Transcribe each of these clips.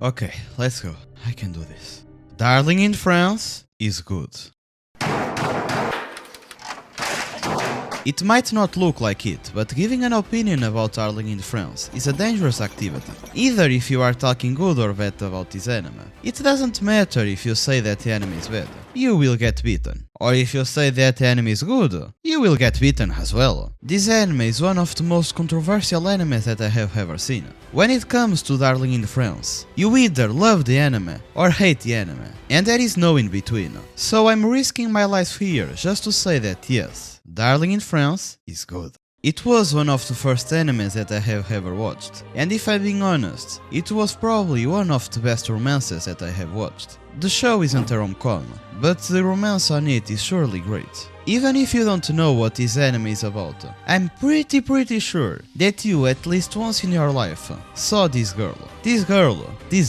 Okay, let's go. I can do this. Darling in France is good. It might not look like it, but giving an opinion about Darling in France is a dangerous activity, either if you are talking good or bad about this anime. It doesn't matter if you say that the anime is bad, you will get beaten. Or if you say that the anime is good, you will get beaten as well. This anime is one of the most controversial animes that I have ever seen. When it comes to Darling in France, you either love the anime or hate the anime, and there is no in between. So I'm risking my life here just to say that yes, Darling in France is good. It was one of the first animes that I have ever watched, and if I'm being honest, it was probably one of the best romances that I have watched. The show isn't a rom-com, but the romance on it is surely great. Even if you don't know what this anime is about, I'm pretty sure that you at least once in your life saw this girl. This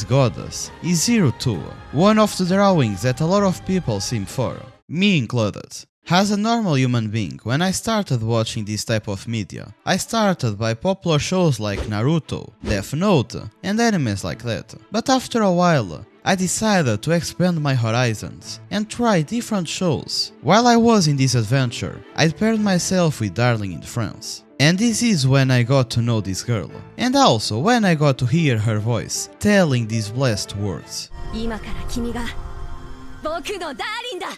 goddess, is Hiro too, one of the drawings that a lot of people seem for, me included. As a normal human being, when I started watching this type of media, I started by popular shows like Naruto, Death Note, and animes like that. But after a while, I decided to expand my horizons and try different shows. While I was in this adventure, I paired myself with Darling in France. And this is when I got to know this girl, and also when I got to hear her voice telling these blessed words.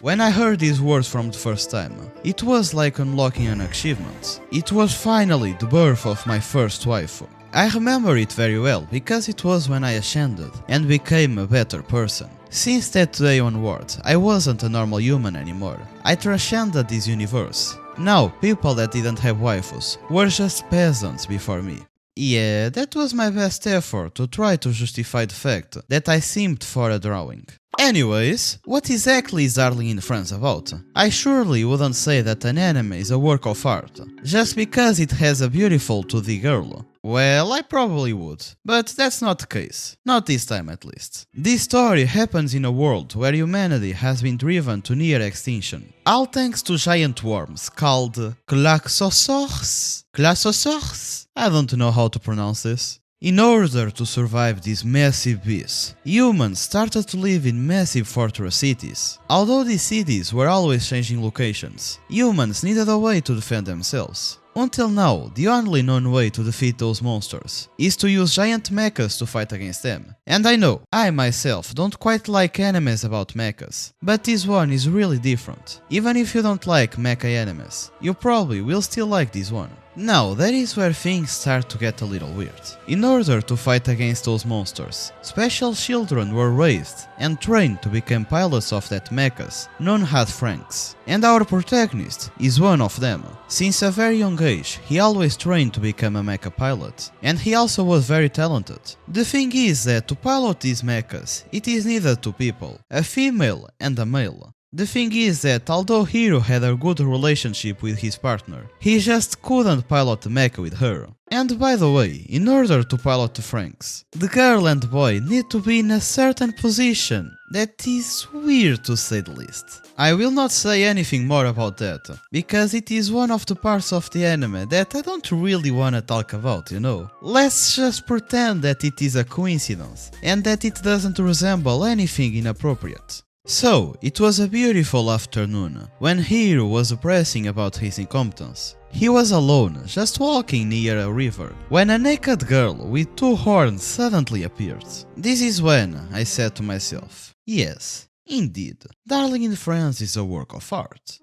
When I heard these words from the first time, it was like unlocking an achievement. It was finally the birth of my first waifu. I remember it very well because it was when I ascended and became a better person. Since that day onward, I wasn't a normal human anymore. I transcended this universe. Now, people that didn't have waifus were just peasants before me. Yeah, that was my best effort to try to justify the fact that I simped for a drawing. Anyways, what exactly is Darling in France about? I surely wouldn't say that an anime is a work of art, just because it has a beautiful 2D girl. Well, I probably would, but that's not the case. Not this time at least. This story happens in a world where humanity has been driven to near extinction, all thanks to giant worms called klaxosaurs? Klaxosaurs? I don't know how to pronounce this. In order to survive these massive beasts, humans started to live in massive fortress cities. Although these cities were always changing locations, humans needed a way to defend themselves. Until now, the only known way to defeat those monsters is to use giant mechas to fight against them. And I know, I myself don't quite like animes about mechas, but this one is really different. Even if you don't like mecha animes, you probably will still like this one. Now, that is where things start to get a little weird. In order to fight against those monsters, special children were raised and trained to become pilots of that mechas, known as FranXX. And our protagonist is one of them. Since a very young age, he always trained to become a mecha pilot, and he also was very talented. The thing is that to pilot these mechas, it is needed two people, a female and a male. The thing is that although Hiro had a good relationship with his partner, he just couldn't pilot the mecha with her. And by the way, in order to pilot the FranXX, the girl and boy need to be in a certain position. That is weird to say the least. I will not say anything more about that, because it is one of the parts of the anime that I don't really wanna talk about, you know. Let's just pretend that it is a coincidence, and that it doesn't resemble anything inappropriate. So, it was a beautiful afternoon, when Hiro was depressing about his incompetence. He was alone, just walking near a river, when a naked girl with two horns suddenly appeared. This is when I said to myself, yes, indeed, Darling in France is a work of art.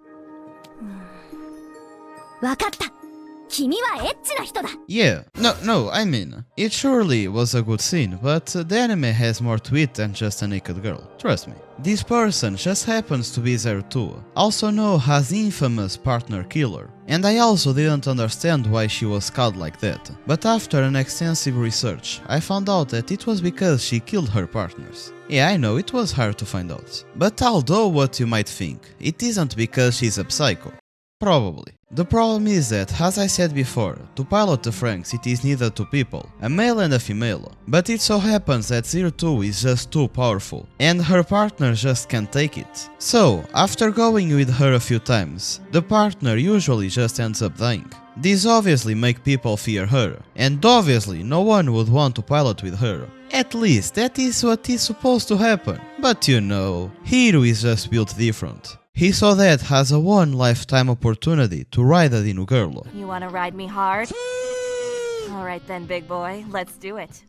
Yeah, no, I mean, it surely was a good scene, but the anime has more to it than just a naked girl, trust me. This person just happens to be there too, also known as the infamous partner killer. And I also didn't understand why she was called like that, but after an extensive research, I found out that it was because she killed her partners. Yeah, I know, it was hard to find out. But although what you might think, it isn't because she's a psycho. Probably. The problem is that, as I said before, to pilot the FranXX it is needed two people, a male and a female. But it so happens that 02 is just too powerful, and her partner just can't take it. So, after going with her a few times, the partner usually just ends up dying. This obviously makes people fear her, and obviously no one would want to pilot with her. At least that is what is supposed to happen. But you know, Hiro is just built different. He saw that as a one-lifetime opportunity to ride a Dino girl. You wanna ride me hard? Alright then, big boy, let's do it.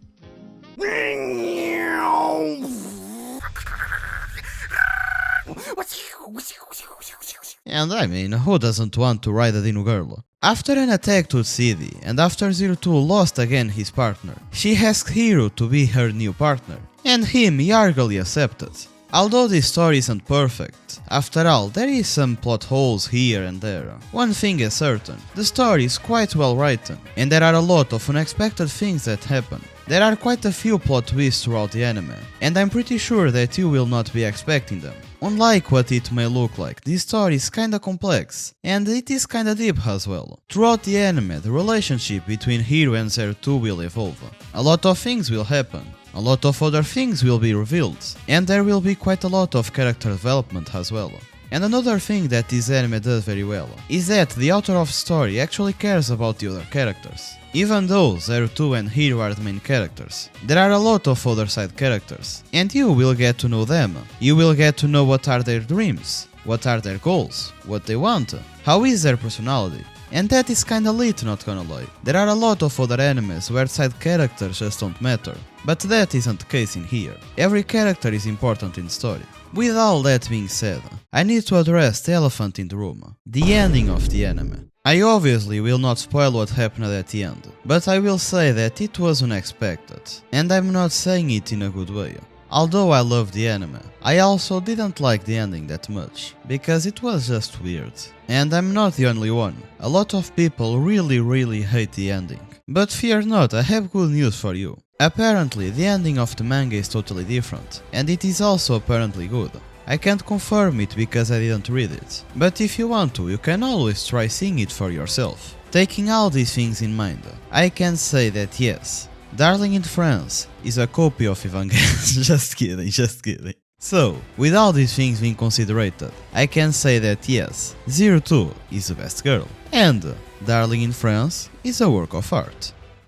And I mean, who doesn't want to ride a Dino girl? After an attack to the city, and after Zero Two lost again his partner, she asked Hiro to be her new partner, and him eagerly accepted. Although this story isn't perfect, after all, there is some plot holes here and there. One thing is certain, the story is quite well written, and there are a lot of unexpected things that happen. There are quite a few plot twists throughout the anime, and I'm pretty sure that you will not be expecting them. Unlike what it may look like, this story is kinda complex, and it is kinda deep as well. Throughout the anime, the relationship between Hiro and Zero Two will evolve. A lot of things will happen. A lot of other things will be revealed, and there will be quite a lot of character development as well. And another thing that this anime does very well is that the author of the story actually cares about the other characters. Even though Zero Two and Hiro are the main characters, there are a lot of other side characters, and you will get to know them. You will get to know what are their dreams, what are their goals, what they want, how is their personality. And that is kinda lit, not gonna lie. There are a lot of other animes where side characters just don't matter, but that isn't the case in here. Every character is important in the story. With all that being said, I need to address the elephant in the room, the ending of the anime. I obviously will not spoil what happened at the end, but I will say that it was unexpected, and I'm not saying it in a good way. Although I love the anime, I also didn't like the ending that much, because it was just weird. And I'm not the only one. A lot of people really hate the ending. But fear not, I have good news for you. Apparently, the ending of the manga is totally different, and it is also apparently good. I can't confirm it because I didn't read it, but if you want to, you can always try seeing it for yourself. Taking all these things in mind, I can say that yes, Darling in France is a copy of Evangelion. Just kidding. So, with all these things being considered, I can say that yes, Zero Two is the best girl, and Darling in France is a work of art.